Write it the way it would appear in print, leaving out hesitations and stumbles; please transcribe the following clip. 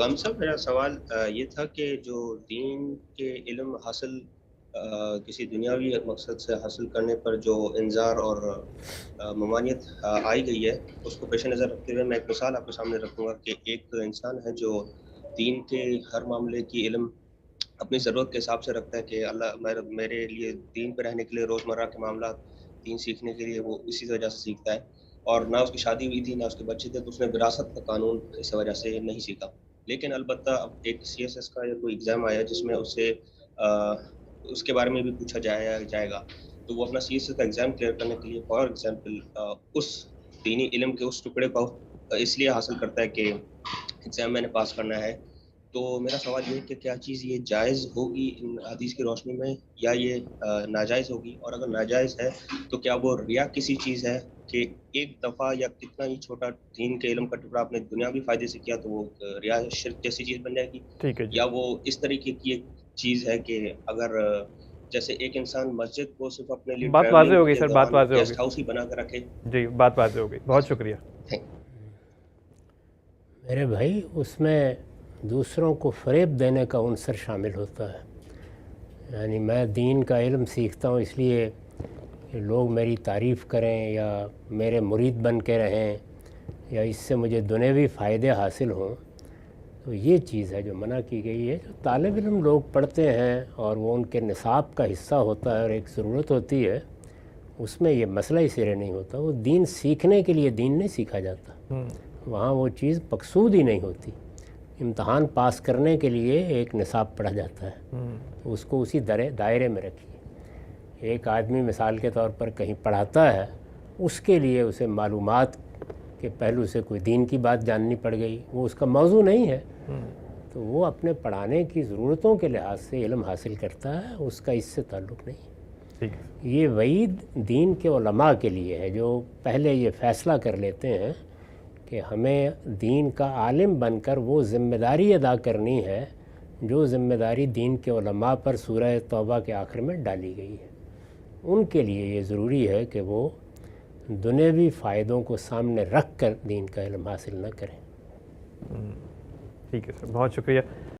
हम सब मेरा सवाल ये था कि जो दीन के इल्म हासिल किसी दुनियावी मकसद से हासिल करने पर जो इंज़ार और ममानियत आई गई है, उसको पेश नज़र रखते हुए मैं एक मिसाल आपके सामने रखूँगा कि एक इंसान है जो दीन के हर मामले की इल्म अपनी ज़रूरत के हिसाब से रखता है कि अल्लाह मेरे लिए दीन पे रहने के लिए रोज़मर्रा के मामलात, दीन सीखने के लिए वो इसी वजह से सीखता है। और ना उसकी शादी हुई थी, ना उसके बच्चे थे, तो उसने विरासत का कानून इस वजह से नहीं सीखा। लेकिन अलबत्ता अब एक सीएसएस का या कोई एग्ज़ाम आया जिसमें उससे उसके बारे में भी पूछा जाएगा। तो वो अपना सीएसएस का एग्ज़ाम क्लियर करने के लिए फॉर एग्ज़ाम्पल उस दीनी इल्म के उस टुकड़े को इसलिए हासिल करता है कि एग्ज़ाम मैंने पास करना है। तो मेरा सवाल ये है कि क्या चीज़ ये जायज़ होगी इन हदीस की रोशनी में या ये नाजायज़ होगी? और अगर नाजायज़ है तो क्या वो रिया किसी चीज़ है कि एक दफ़ा या कितना ही छोटा दीन के इल्म का टुकड़ा आपने दुनियावी फ़ायदे से किया तो वो रिया शिर्क जैसी चीज़ बन जाएगी? ठीक है जी। या वो इस तरीके की एक चीज़ है कि अगर जैसे एक इंसान मस्जिद को सिर्फ़ अपने लिए बात वाज़ेह ट्रैवलिंग हो गई के सर, बात दौरान वाज़ेह हो गई। गेस्ट हाउस ही बना के रखे। जी, बात वाज़ेह हो गई। बहुत जी, शुक्रिया। थैंक मेरे भाई, उसमें दूसरों को फ़रेब देने का उनसर शामिल होता है। यानी मैं दीन का इल्म सीखता हूँ इसलिए कि लोग मेरी तारीफ़ करें या मेरे मुरीद बन के रहें या इससे मुझे दुनियावी फ़ायदे हासिल हों, तो ये चीज़ है जो मना की गई है। जो तालिब इल्म लोग पढ़ते हैं और वो उनके निसाब का हिस्सा होता है और एक ज़रूरत होती है, उसमें ये मसला ही सिरे नहीं होता। वो दीन सीखने के लिए दीन नहीं सीखा जाता, वहाँ वो चीज़ मकसूद ही नहीं होती। इम्तहान पास करने के लिए एक निसाब पढ़ा जाता है, तो उसको उसी दायरे में रखिए। एक आदमी मिसाल के तौर पर कहीं पढ़ाता है, उसके लिए उसे मालूमात के पहलू से कोई दीन की बात जाननी पड़ गई, वो उसका मौजू नहीं है, तो वो अपने पढ़ाने की ज़रूरतों के लिहाज से इल्म हासिल करता है, उसका इससे ताल्लुक़ नहीं। ठीक है। ये वईद दीन के उलमा के लिए है जो पहले ये फ़ैसला कर लेते हैं कि हमें दीन का आलिम बनकर वो ज़िम्मेदारी अदा करनी है जो ज़िम्मेदारी दीन के उलमा पर सूरह तौबा के आखिर में डाली गई है। उनके लिए ये ज़रूरी है कि वो दुनियावी फ़ायदों को सामने रख कर दीन का इल्म हासिल न करें। ठीक है सर, बहुत शुक्रिया।